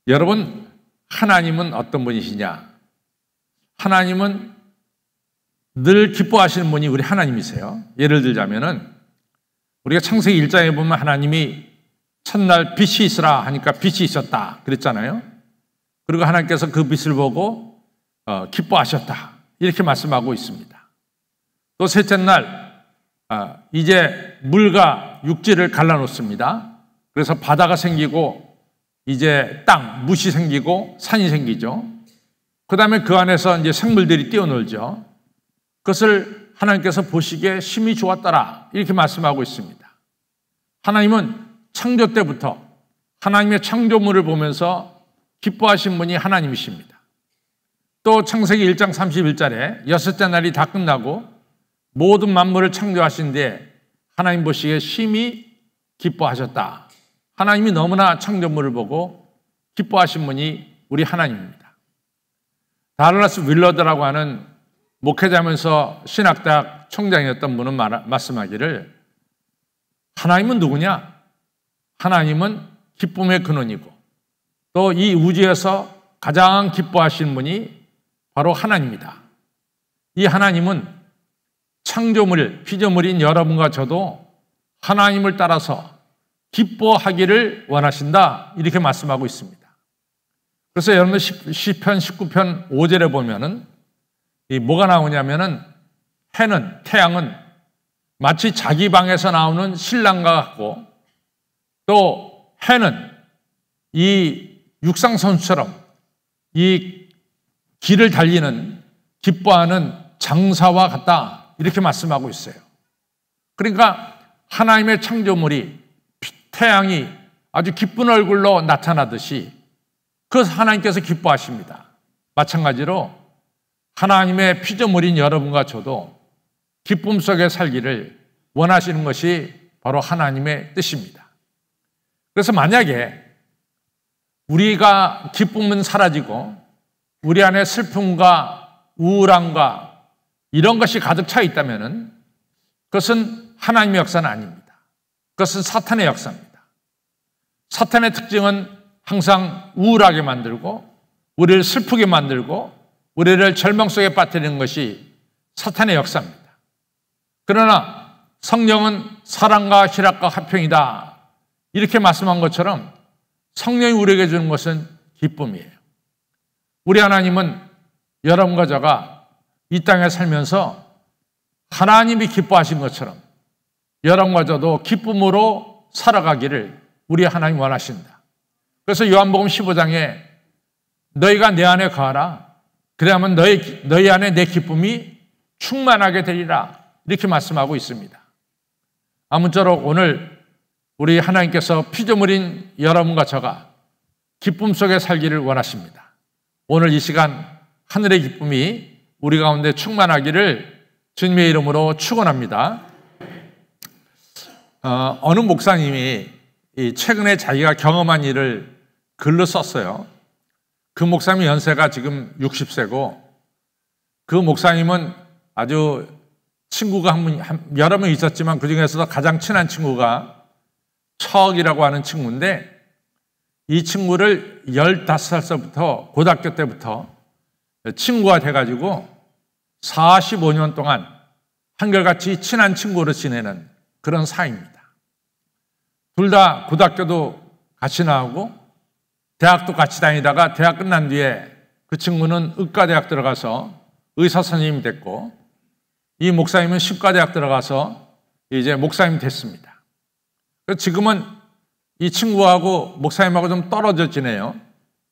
여러분, 하나님은 어떤 분이시냐? 하나님은 늘 기뻐하시는 분이 우리 하나님이세요. 예를 들자면은 우리가 창세기 1장에 보면 하나님이 첫날 빛이 있으라 하니까 빛이 있었다 그랬잖아요. 그리고 하나님께서 그 빛을 보고 기뻐하셨다 이렇게 말씀하고 있습니다. 또 셋째 날 이제 물과 육지를 갈라놓습니다. 그래서 바다가 생기고 이제 땅, 무시 생기고 산이 생기죠. 그 다음에 그 안에서 이제 생물들이 뛰어놀죠. 그것을 하나님께서 보시기에 심히 좋았더라 이렇게 말씀하고 있습니다. 하나님은 창조 때부터 하나님의 창조물을 보면서 기뻐하신 분이 하나님이십니다. 또 창세기 1장 31절에 여섯째 날이 다 끝나고 모든 만물을 창조하신 뒤에 하나님 보시기에 심히 기뻐하셨다. 하나님이 너무나 창조물을 보고 기뻐하신 분이 우리 하나님입니다. 다글라스 윌러드라고 하는 목회자면서 신학대학 총장이었던 분은 말씀하기를 하나님은 누구냐? 하나님은 기쁨의 근원이고 또 이 우주에서 가장 기뻐하시는 분이 바로 하나님이다. 이 하나님은 창조물, 피조물인 여러분과 저도 하나님을 따라서 기뻐하기를 원하신다 이렇게 말씀하고 있습니다. 그래서 여러분 시편 19편 5절에 보면은 뭐가 나오냐면은 해는 태양은 마치 자기 방에서 나오는 신랑과 같고 또 해는 이 육상선수처럼 이 길을 달리는 기뻐하는 장사와 같다 이렇게 말씀하고 있어요. 그러니까 하나님의 창조물이 태양이 아주 기쁜 얼굴로 나타나듯이 그래서 하나님께서 기뻐하십니다. 마찬가지로 하나님의 피조물인 여러분과 저도 기쁨 속에 살기를 원하시는 것이 바로 하나님의 뜻입니다. 그래서 만약에 우리가 기쁨은 사라지고 우리 안에 슬픔과 우울함과 이런 것이 가득 차 있다면 그것은 하나님의 역사는 아닙니다. 그것은 사탄의 역사입니다. 사탄의 특징은 항상 우울하게 만들고 우리를 슬프게 만들고 우리를 절망 속에 빠뜨리는 것이 사탄의 역사입니다. 그러나 성령은 사랑과 희락과 화평이다 이렇게 말씀한 것처럼 성령이 우리에게 주는 것은 기쁨이에요. 우리 하나님은 여러분과 저가 이 땅에 살면서 하나님이 기뻐하신 것처럼 여러분과 저도 기쁨으로 살아가기를 우리 하나님 원하신다. 그래서 요한복음 15장에 너희가 내 안에 거하라. 그래야만 너희 안에 내 기쁨이 충만하게 되리라. 이렇게 말씀하고 있습니다. 아무쪼록 오늘 우리 하나님께서 피조물인 여러분과 저가 기쁨 속에 살기를 원하십니다. 오늘 이 시간 하늘의 기쁨이 우리 가운데 충만하기를 주님의 이름으로 축원합니다. 어느 목사님이 최근에 자기가 경험한 일을 글로 썼어요. 그 목사님 연세가 지금 60세고 그 목사님은 아주 친구가 여러 명 있었지만 그중에서도 가장 친한 친구가 척이라고 하는 친구인데 이 친구를 15살부터 고등학교 때부터 친구가 돼가지고 45년 동안 한결같이 친한 친구로 지내는 그런 사이입니다. 둘 다 고등학교도 같이 나오고 대학도 같이 다니다가 대학 끝난 뒤에 그 친구는 의과대학 들어가서 의사 선생님이 됐고 이 목사님은 신과대학 들어가서 이제 목사님이 됐습니다. 그래서 지금은 이 친구하고 목사님하고 좀 떨어져 지내요.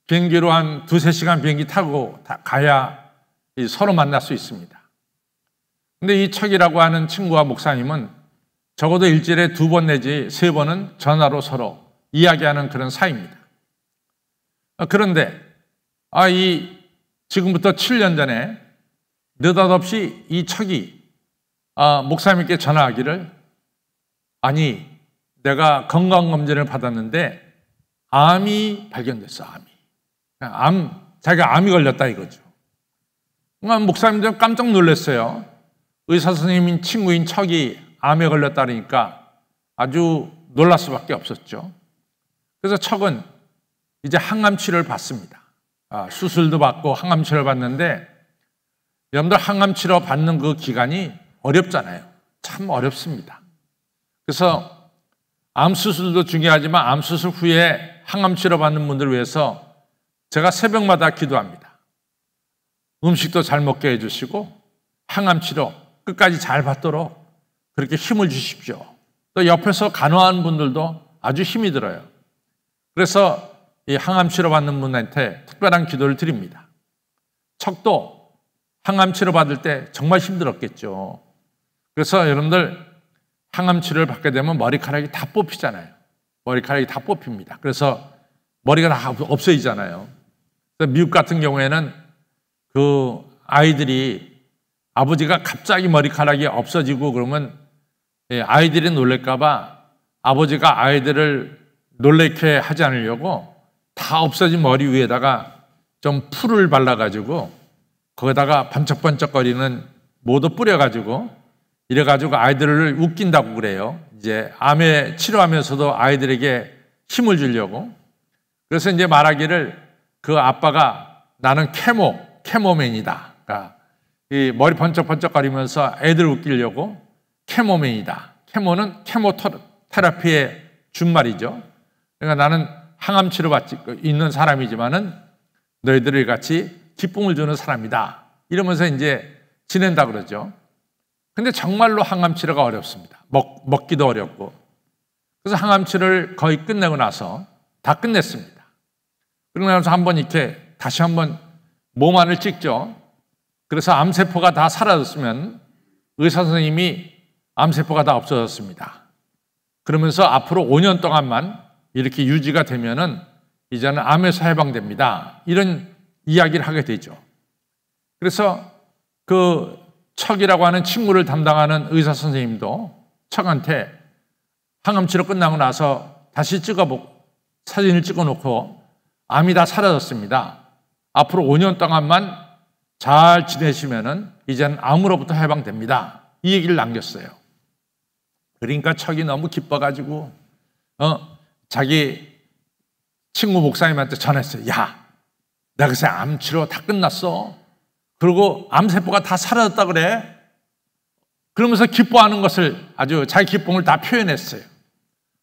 비행기로 한 2-3시간 비행기 타고 가야 서로 만날 수 있습니다. 근데 이 척이라고 하는 친구와 목사님은 적어도 일주일에 2번 내지 3번은 전화로 서로 이야기하는 그런 사이입니다. 그런데 지금부터 7년 전에 느닷없이 이 척이 목사님께 전화하기를 아니 내가 건강검진을 받았는데 암이 발견됐어. 자기가 암이 걸렸다 이거죠. 목사님들 깜짝 놀랐어요. 의사 선생님인 친구인 척이 암에 걸렸다 그러니까 아주 놀랄 수밖에 없었죠. 그래서 척은 이제 항암 치료를 받습니다. 수술도 받고 항암 치료를 받는데 여러분들 항암 치료 받는 그 기간이 어렵잖아요. 참 어렵습니다. 그래서 암 수술도 중요하지만 암 수술 후에 항암 치료 받는 분들을 위해서 제가 새벽마다 기도합니다. 음식도 잘 먹게 해주시고 항암 치료 끝까지 잘 받도록 그렇게 힘을 주십시오. 또 옆에서 간호하는 분들도 아주 힘이 들어요. 그래서 이 항암 치료 받는 분한테 특별한 기도를 드립니다. 척도 항암 치료 받을 때 정말 힘들었겠죠. 그래서 여러분들 항암 치료를 받게 되면 머리카락이 다 뽑히잖아요. 머리카락이 다 뽑힙니다. 그래서 머리가 다 없어지잖아요. 미국 같은 경우에는 그 아이들이 아버지가 갑자기 머리카락이 없어지고 그러면 아이들이 놀랄까 봐 아버지가 아이들을 놀래게 하지 않으려고 다 없어진 머리 위에다가 좀 풀을 발라가지고 거기다가 번쩍번쩍거리는 모두 뿌려가지고 이래가지고 아이들을 웃긴다고 그래요. 이제 암에 치료하면서도 아이들에게 힘을 주려고. 그래서 이제 말하기를 그 아빠가 나는 캐모맨이다. 그러니까 이 머리 번쩍번쩍거리면서 애들 웃기려고 캐모맨이다. 캐모는 케모테라피의 준말이죠. 그러니까 나는 항암 치료 받고 있는 사람이지만은 너희들을 같이 기쁨을 주는 사람이다. 이러면서 이제 지낸다 그러죠. 근데 정말로 항암 치료가 어렵습니다. 먹기도 어렵고. 그래서 항암 치료를 거의 끝내고 나서 다 끝냈습니다. 그러고 나서 한번 이렇게 다시 한번 몸 안을 찍죠. 그래서 암세포가 다 사라졌으면 의사 선생님이 암세포가 다 없어졌습니다. 그러면서 앞으로 5년 동안만 이렇게 유지가 되면은 이제는 암에서 해방됩니다. 이런 이야기를 하게 되죠. 그래서 그 척이라고 하는 친구를 담당하는 의사 선생님도 척한테 항암 치료 끝나고 나서 다시 사진을 찍어놓고 암이 다 사라졌습니다. 앞으로 5년 동안만 잘 지내시면은 이제는 암으로부터 해방됩니다. 이 얘기를 남겼어요. 그러니까 척이 너무 기뻐가지고 자기 친구 목사님한테 전했어요. 야, 내가 글쎄 암 치료 다 끝났어. 그리고 암세포가 다 사라졌다 그래. 그러면서 기뻐하는 것을 아주 자기 기쁨을 다 표현했어요.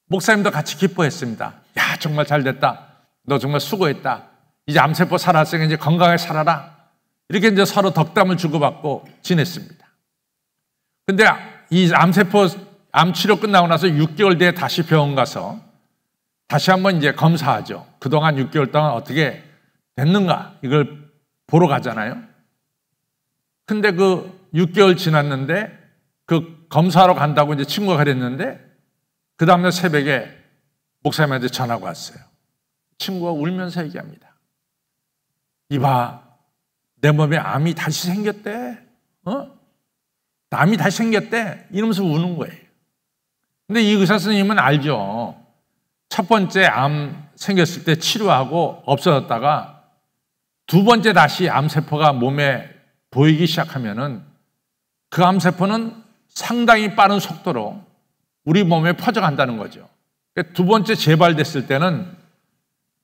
목사님도 같이 기뻐했습니다. 야, 정말 잘 됐다. 너 정말 수고했다. 이제 암세포 살았으니까 이제 건강하게 살아라. 이렇게 이제 서로 덕담을 주고받고 지냈습니다. 근데 이 암 치료 끝나고 나서 6개월 뒤에 다시 병원 가서 다시 한번 이제 검사하죠. 그동안 6개월 동안 어떻게 됐는가 이걸 보러 가잖아요. 근데 그 6개월 지났는데 그 검사하러 간다고 이제 친구가 그랬는데 그 다음날 새벽에 목사님한테 전화가 왔어요. 친구가 울면서 얘기합니다. 이봐, 내 몸에 암이 다시 생겼대. 암이 다시 생겼대. 이러면서 우는 거예요. 근데 이 의사 선생님은 알죠. 첫 번째 암 생겼을 때 치료하고 없어졌다가 두 번째 다시 암세포가 몸에 보이기 시작하면은 그 암세포는 상당히 빠른 속도로 우리 몸에 퍼져간다는 거죠. 두 번째 재발됐을 때는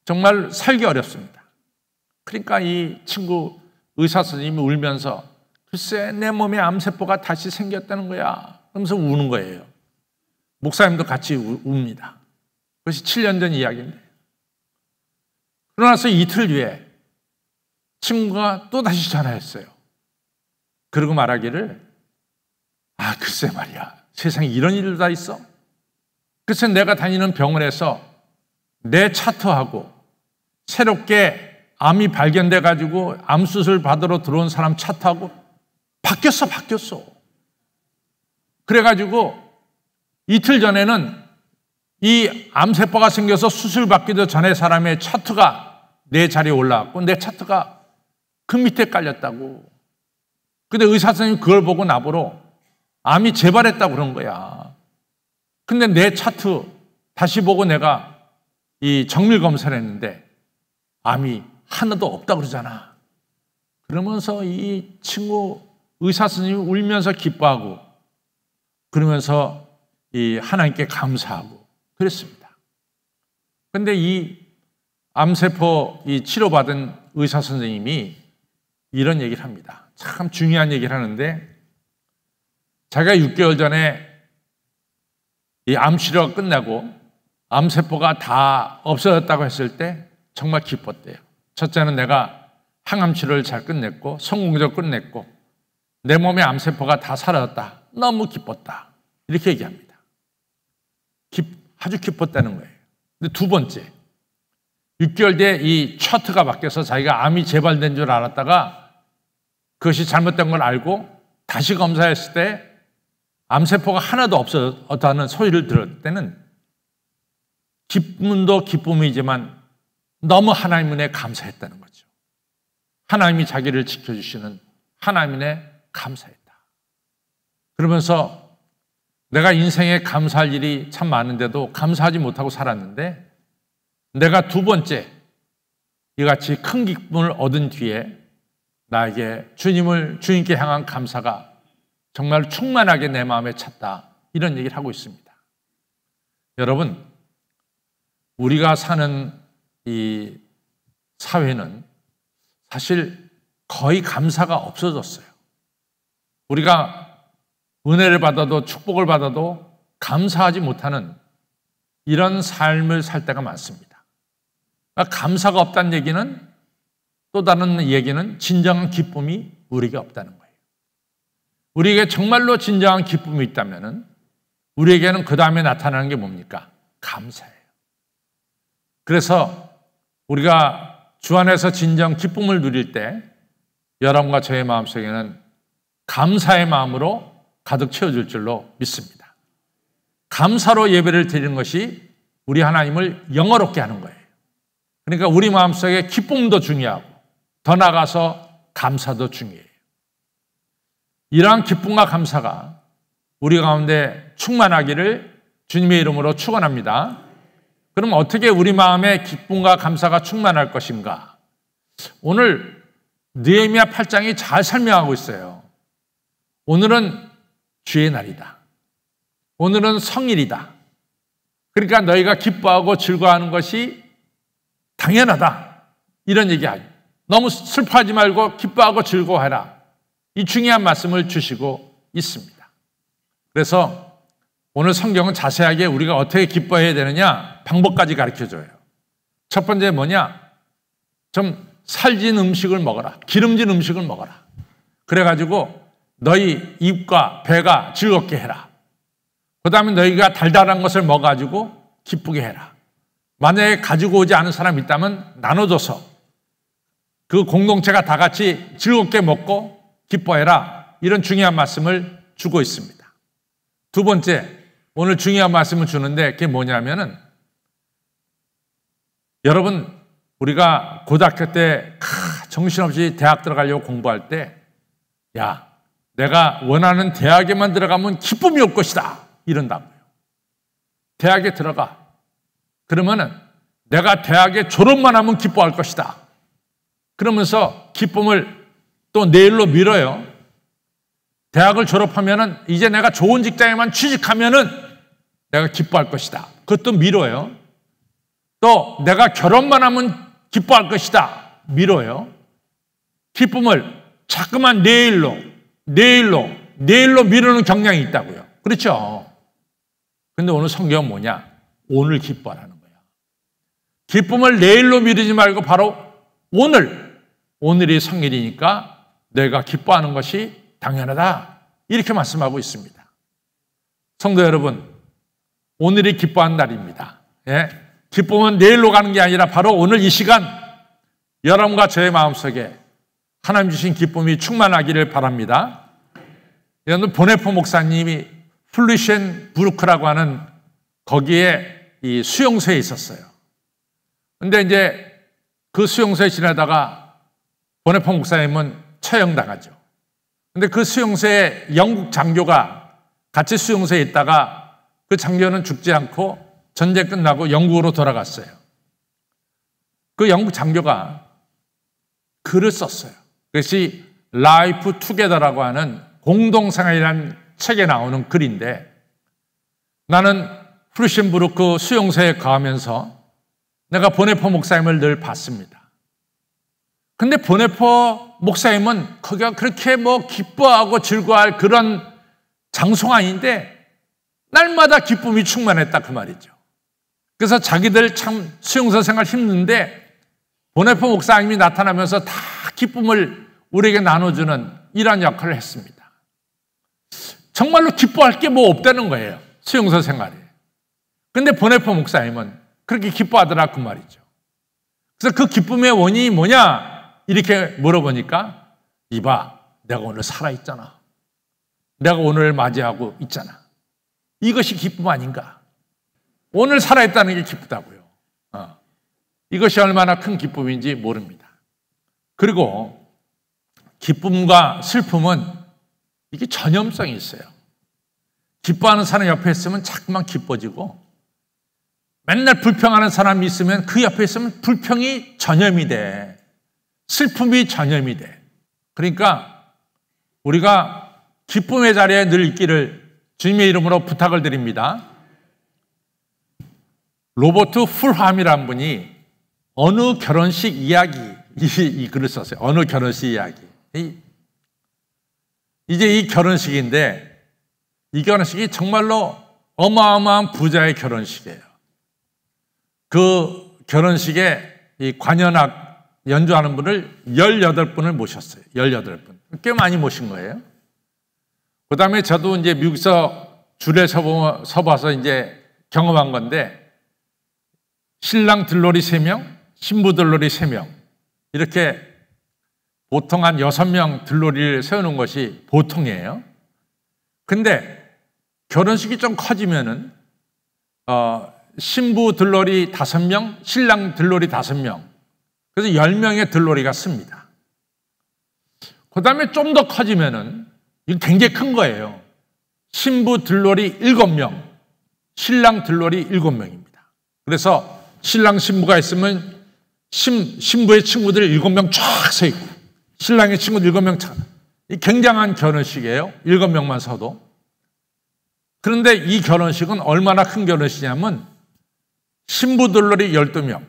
정말 살기 어렵습니다. 그러니까 이 친구 의사 선생님이 울면서 글쎄 내 몸에 암세포가 다시 생겼다는 거야. 그러면서 우는 거예요. 목사님도 같이 웁니다. 그것이 7년 전 이야기인데. 그러나서 이틀 뒤에 친구가 또 다시 전화했어요. 그러고 말하기를 글쎄 말이야. 세상에 이런 일도 다 있어? 글쎄 내가 다니는 병원에서 내 차트하고 새롭게 암이 발견돼가지고 암 수술 받으러 들어온 사람 차트하고 바뀌었어. 그래가지고 이틀 전에는 이 암세포가 생겨서 수술 받기도 전에 사람의 차트가 내 자리에 올라왔고 내 차트가 그 밑에 깔렸다고. 근데 의사 선생님이 그걸 보고 나보러 암이 재발했다고 그런 거야. 근데 내 차트 다시 보고 내가 이 정밀 검사를 했는데 암이 하나도 없다고 그러잖아. 그러면서 이 친구 의사 선생님이 울면서 기뻐하고 그러면서 이 하나님께 감사하고 그랬습니다. 그런데 이 암세포 이 치료받은 의사 선생님이 이런 얘기를 합니다. 참 중요한 얘기를 하는데, 자기가 6개월 전에 이 암 치료가 끝나고 암세포가 다 없어졌다고 했을 때 정말 기뻤대요. 첫째는 내가 항암 치료를 잘 끝냈고 성공적으로 끝냈고 내 몸에 암세포가 다 사라졌다. 너무 기뻤다. 이렇게 얘기합니다. 아주 기뻤다는 거예요. 근데 두 번째, 6개월 뒤에 이 차트가 바뀌어서 자기가 암이 재발된 줄 알았다가 그것이 잘못된 걸 알고 다시 검사했을 때 암세포가 하나도 없었다는 소리를 들을 때는 기쁨도 기쁨이지만 너무 하나님 은혜에 감사했다는 거죠. 하나님이 자기를 지켜주시는 하나님 은혜에 감사했다. 그러면서 내가 인생에 감사할 일이 참 많은데도 감사하지 못하고 살았는데 내가 두 번째 이같이 큰 기쁨을 얻은 뒤에 나에게 주님께 향한 감사가 정말 충만하게 내 마음에 찼다. 이런 얘기를 하고 있습니다. 여러분, 우리가 사는 이 사회는 사실 거의 감사가 없어졌어요. 우리가 은혜를 받아도 축복을 받아도 감사하지 못하는 이런 삶을 살 때가 많습니다. 그러니까 감사가 없다는 얘기는, 또 다른 얘기는 진정한 기쁨이 우리에게 없다는 거예요. 우리에게 정말로 진정한 기쁨이 있다면 우리에게는 그 다음에 나타나는 게 뭡니까? 감사예요. 그래서 우리가 주 안에서 진정 기쁨을 누릴 때 여러분과 저의 마음속에는 감사의 마음으로 가득 채워질 줄로 믿습니다. 감사로 예배를 드리는 것이 우리 하나님을 영화롭게 하는 거예요. 그러니까 우리 마음속에 기쁨도 중요하고 더 나아가서 감사도 중요해요. 이러한 기쁨과 감사가 우리 가운데 충만하기를 주님의 이름으로 축원합니다. 그럼 어떻게 우리 마음에 기쁨과 감사가 충만할 것인가? 오늘 느헤미야 8장이 잘 설명하고 있어요. 오늘은 주의 날이다. 오늘은 성일이다. 그러니까 너희가 기뻐하고 즐거워하는 것이 당연하다. 이런 얘기하죠. 너무 슬퍼하지 말고 기뻐하고 즐거워해라. 이 중요한 말씀을 주시고 있습니다. 그래서 오늘 성경은 자세하게 우리가 어떻게 기뻐해야 되느냐 방법까지 가르쳐줘요. 첫 번째 뭐냐? 좀 살진 음식을 먹어라. 기름진 음식을 먹어라. 그래가지고 너희 입과 배가 즐겁게 해라. 그 다음에 너희가 달달한 것을 먹어가지고 기쁘게 해라. 만약에 가지고 오지 않은 사람이 있다면 나눠줘서 그 공동체가 다 같이 즐겁게 먹고 기뻐해라. 이런 중요한 말씀을 주고 있습니다. 두 번째, 오늘 중요한 말씀을 주는데 그게 뭐냐면은 여러분, 우리가 고등학교 때 정신없이 대학 들어가려고 공부할 때 야, 내가 원하는 대학에만 들어가면 기쁨이 올 것이다. 이런다고요. 대학에 들어가. 그러면은 내가 대학에 졸업만 하면 기뻐할 것이다. 그러면서 기쁨을 또 내일로 미뤄요. 대학을 졸업하면은 이제 내가 좋은 직장에만 취직하면은 내가 기뻐할 것이다. 그것도 미뤄요. 또 내가 결혼만 하면 기뻐할 것이다. 미뤄요. 기쁨을 자꾸만 내일로 미루는 경향이 있다고요. 그렇죠? 근데 오늘 성경은 뭐냐? 오늘 기뻐하라는 거야. 기쁨을 내일로 미루지 말고 바로 오늘이 성일이니까 내가 기뻐하는 것이 당연하다. 이렇게 말씀하고 있습니다. 성도 여러분, 오늘이 기뻐하는 날입니다. 예? 기쁨은 내일로 가는 게 아니라 바로 오늘 이 시간 여러분과 저의 마음속에 하나님 주신 기쁨이 충만하기를 바랍니다. 여러분, 보네포 목사님이 플루셴 부르크라고 하는 거기에 이 수용소에 있었어요. 근데 이제 그 수용소에 지내다가 보네포 목사님은 처형당하죠. 근데 그 수용소에 영국 장교가 같이 수용소에 있다가 그 장교는 죽지 않고 전쟁 끝나고 영국으로 돌아갔어요. 그 영국 장교가 글을 썼어요. 그것이 라이프 투게더라고 하는 공동생활이라는 책에 나오는 글인데 나는 플루셴부르크 수용소에 가면서 내가 보네포 목사님을 늘 봤습니다. 근데 보네포 목사님은 거기가 그렇게 뭐 기뻐하고 즐거워할 그런 장소가 아닌데 날마다 기쁨이 충만했다 그 말이죠. 그래서 자기들 참 수용소 생활 힘든데 보네포 목사님이 나타나면서 다 기쁨을 우리에게 나눠주는 이런 역할을 했습니다. 정말로 기뻐할 게 뭐 없다는 거예요. 수용소 생활에. 근데 보네포 목사님은 그렇게 기뻐하더라 그 말이죠. 그래서 그 기쁨의 원인이 뭐냐 이렇게 물어보니까 이봐 내가 오늘 살아있잖아. 내가 오늘 맞이하고 있잖아. 이것이 기쁨 아닌가? 오늘 살아있다는 게 기쁘다고요. 이것이 얼마나 큰 기쁨인지 모릅니다. 그리고 기쁨과 슬픔은 이게 전염성이 있어요. 기뻐하는 사람 옆에 있으면 자꾸만 기뻐지고 맨날 불평하는 사람이 있으면 그 옆에 있으면 불평이 전염이 돼. 슬픔이 전염이 돼. 그러니까 우리가 기쁨의 자리에 늘 있기를 주님의 이름으로 부탁을 드립니다. 로버트 풀함이라는 분이 어느 결혼식 이야기 이 글을 썼어요. 어느 결혼식 이야기. 이제 이 결혼식인데 이 결혼식이 정말로 어마어마한 부자의 결혼식이에요. 그 결혼식에 이 관현악 연주하는 분을 18분을 모셨어요. 18분. 꽤 많이 모신 거예요. 그 다음에 저도 이제 미국에서 줄에 서봐서 이제 경험한 건데 신랑 들러리 3명, 신부 들러리 3명 이렇게 보통 한 6명 들러리를 세우는 것이 보통이에요. 근데 결혼식이 좀 커지면은 신부 들러리 5명, 신랑 들러리 5명 그래서 10명의 들러리가 씁니다. 그 다음에 좀 더 커지면은 이거 굉장히 큰 거예요. 신부 들러리 7명, 신랑 들러리 7명입니다. 그래서 신랑 신부가 있으면 신부의 친구들 7명 쫙 서 있고 신랑의 친구들 7명 쫙. 굉장한 결혼식이에요. 7명만 서도. 그런데 이 결혼식은 얼마나 큰 결혼식이냐면 신부 들러리 12명,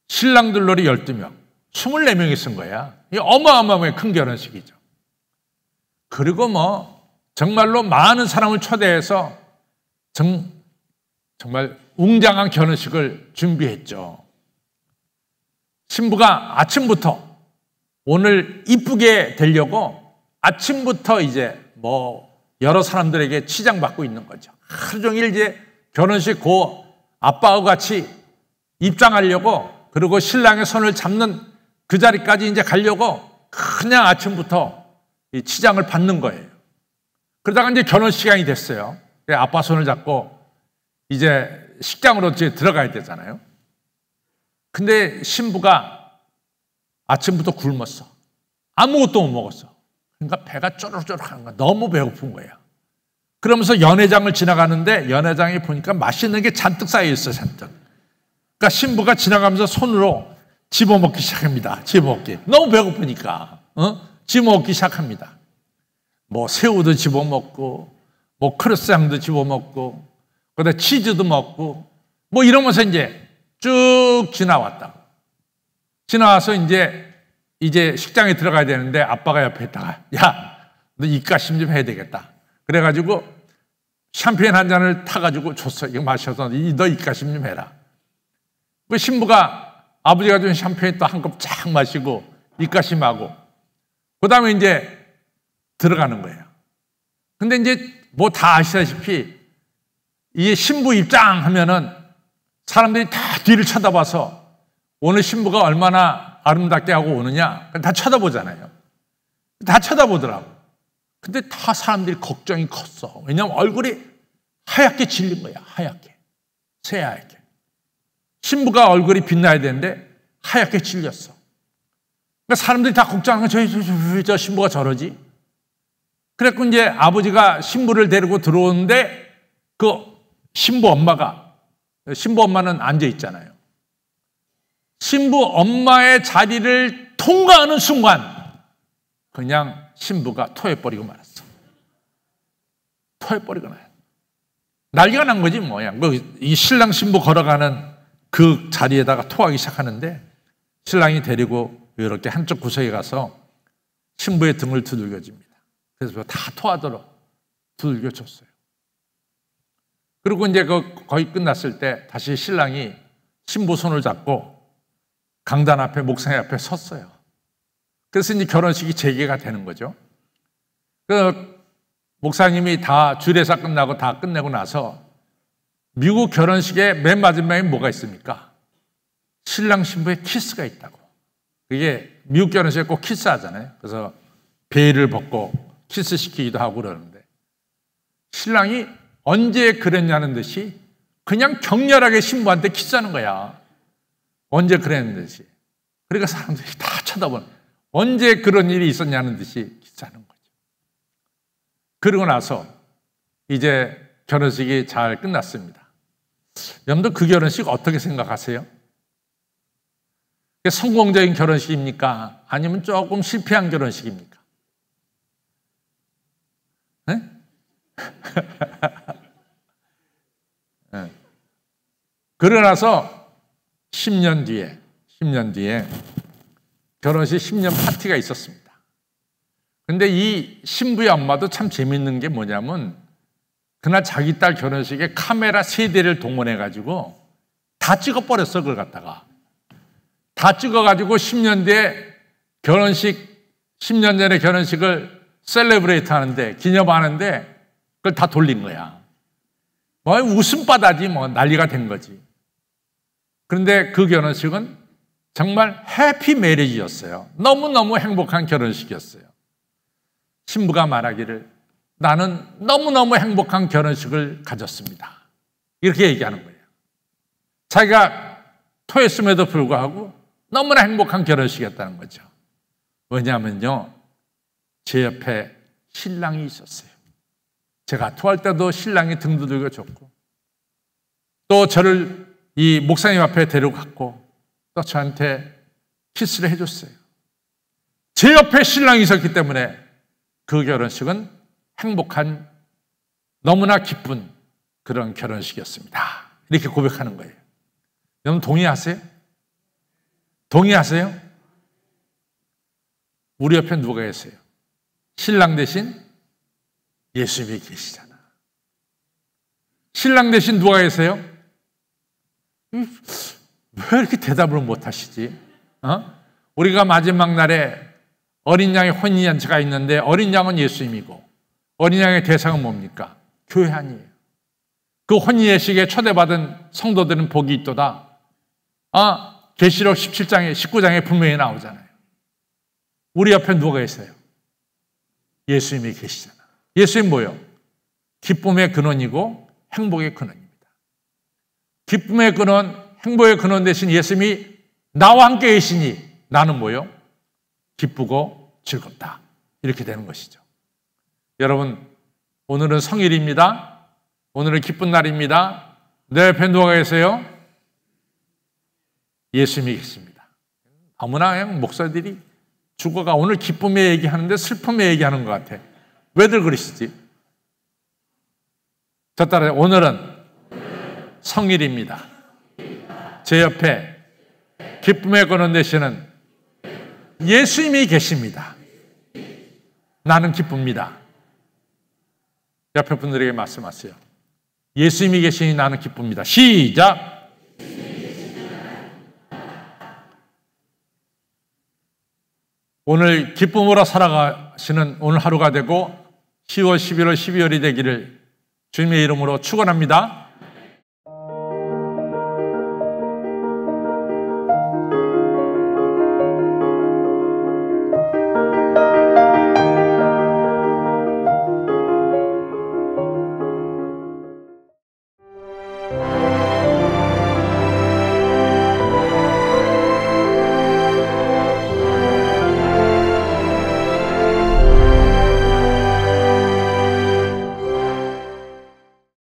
신랑 들러리 12명, 24명이 쓴 거야. 이 어마어마하게 큰 결혼식이죠. 그리고 뭐 정말로 많은 사람을 초대해서 정말 웅장한 결혼식을 준비했죠. 신부가 아침부터 오늘 이쁘게 되려고 아침부터 이제 뭐 여러 사람들에게 치장받고 있는 거죠. 하루 종일 이제 결혼식 아빠와 같이 입장하려고 그리고 신랑의 손을 잡는 그 자리까지 이제 가려고 그냥 아침부터 이 치장을 받는 거예요. 그러다가 이제 결혼 시간이 됐어요. 아빠 손을 잡고 이제 식장으로 이제 들어가야 되잖아요. 근데 신부가 아침부터 굶었어. 아무것도 못 먹었어. 그러니까 배가 쪼르륵 하는 거야. 너무 배고픈 거야. 그러면서 연회장을 지나가는데 연회장에 보니까 맛있는 게 잔뜩 쌓여 있어, 잔뜩. 그러니까 신부가 지나가면서 손으로 집어먹기 시작합니다. 집어먹기. 너무 배고프니까. 집어먹기 시작합니다. 뭐 새우도 집어먹고 뭐 크로스상도 집어먹고 그다음에 치즈도 먹고 뭐 이러면서 이제 쭉 지나왔다고. 지나와서 이제 식장에 들어가야 되는데 아빠가 옆에 있다가 야, 너 입가심 좀 해야 되겠다. 그래가지고 샴페인 한 잔을 타가지고 줬어. 이거 마셔서 너 입가심 좀 해라. 그 신부가 아버지가 준 샴페인 또 한 컵 쫙 마시고 입가심하고 그 다음에 이제 들어가는 거예요. 근데 이제 뭐 다 아시다시피 이 신부 입장하면은 사람들이 다 뒤를 쳐다봐서 오늘 신부가 얼마나 아름답게 하고 오느냐 다 쳐다보잖아요. 다 쳐다보더라고. 근데 다 사람들이 걱정이 컸어. 왜냐하면 얼굴이 하얗게 질린 거야. 하얗게. 새하얗게. 신부가 얼굴이 빛나야 되는데 하얗게 질렸어. 그러니까 사람들이 다 걱정하는 거야. 저 신부가 저러지. 그래서 이제 아버지가 신부를 데리고 들어오는데 그 신부 엄마는 앉아 있잖아요. 신부 엄마의 자리를 통과하는 순간 그냥 신부가 토해버리고 말았어. 토해버리고 말았어. 난리가 난 거지 뭐야. 이 신랑 신부 걸어가는 그 자리에다가 토하기 시작하는데 신랑이 데리고 이렇게 한쪽 구석에 가서 신부의 등을 두들겨 줍니다. 그래서 다 토하도록 두들겨 줬어요. 그리고 이제 거의 끝났을 때 다시 신랑이 신부 손을 잡고 강단 앞에 목사님 앞에 섰어요. 그래서 이제 결혼식이 재개가 되는 거죠. 그 목사님이 다 주례사 끝나고 다 끝내고 나서 미국 결혼식의 맨 마지막에 뭐가 있습니까? 신랑 신부의 키스가 있다고. 그게 미국 결혼식에 꼭 키스하잖아요. 그래서 베일을 벗고 키스시키기도 하고 그러는데 신랑이 언제 그랬냐는 듯이 그냥 격렬하게 신부한테 키스하는 거야. 언제 그랬는 듯이. 그러니까 사람들이 다 쳐다보는, 언제 그런 일이 있었냐는 듯이 키스하는 거죠. 그러고 나서 이제 결혼식이 잘 끝났습니다. 여러분들 그 결혼식 어떻게 생각하세요? 성공적인 결혼식입니까? 아니면 조금 실패한 결혼식입니까? 네? 네. 그러고 나서 10년 뒤에 결혼식 10년 파티가 있었습니다. 근데 이 신부의 엄마도 참 재밌는 게 뭐냐면 그날 자기 딸 결혼식에 카메라 3대를 동원해가지고 다 찍어버렸어. 그걸 갖다가 다 찍어가지고 10년 뒤에 결혼식, 10년 전에 결혼식을 셀레브레이트 하는데, 기념하는데 그걸 다 돌린 거야. 뭐 웃음바다지 뭐 난리가 된 거지. 그런데 그 결혼식은 정말 해피 메리지였어요. 너무너무 행복한 결혼식이었어요. 신부가 말하기를 나는 너무너무 행복한 결혼식을 가졌습니다. 이렇게 얘기하는 거예요. 자기가 토했음에도 불구하고 너무나 행복한 결혼식이었다는 거죠. 왜냐하면요, 제 옆에 신랑이 있었어요. 제가 토할 때도 신랑이 등 두들겨 줬고, 또 저를 이 목사님 앞에 데려갔고, 또 저한테 키스를 해줬어요. 제 옆에 신랑이 있었기 때문에 그 결혼식은 행복한, 너무나 기쁜 그런 결혼식이었습니다. 이렇게 고백하는 거예요. 여러분 동의하세요? 동의하세요? 우리 옆에 누가 계세요? 신랑 대신 예수님이 계시잖아. 신랑 대신 누가 계세요? 왜 이렇게 대답을 못 하시지? 우리가 마지막 날에 어린 양의 혼인잔치가 있는데 어린 양은 예수님이고 어린 양의 대상은 뭡니까? 교회 아니에요. 그 혼인 예식에 초대받은 성도들은 복이 있도다. 계시록 17장에 19장에 분명히 나오잖아요. 우리 옆에 누가 계세요? 예수님이 계시잖아. 예수님 뭐요? 기쁨의 근원이고 행복의 근원입니다. 기쁨의 근원, 행복의 근원 대신 예수님이 나와 함께 계시니 나는 뭐요? 기쁘고 즐겁다. 이렇게 되는 것이죠. 여러분, 오늘은 성일입니다. 오늘은 기쁜 날입니다. 내 옆에 누가 계세요? 예수님이 계십니다. 너무나 그냥 목사들이 죽어가 오늘 기쁨의 얘기하는데 슬픔의 얘기하는 것 같아. 왜들 그러시지? 저 따라 오늘은 성일입니다. 제 옆에 기쁨의 근원 되시는 예수님이 계십니다. 나는 기쁩니다. 옆에 분들에게 말씀하세요. 예수님이 계시니 나는 기쁩니다. 시작! 오늘 기쁨으로 살아가시는 오늘 하루가 되고 10월, 11월, 12월이 되기를 주님의 이름으로 축원합니다.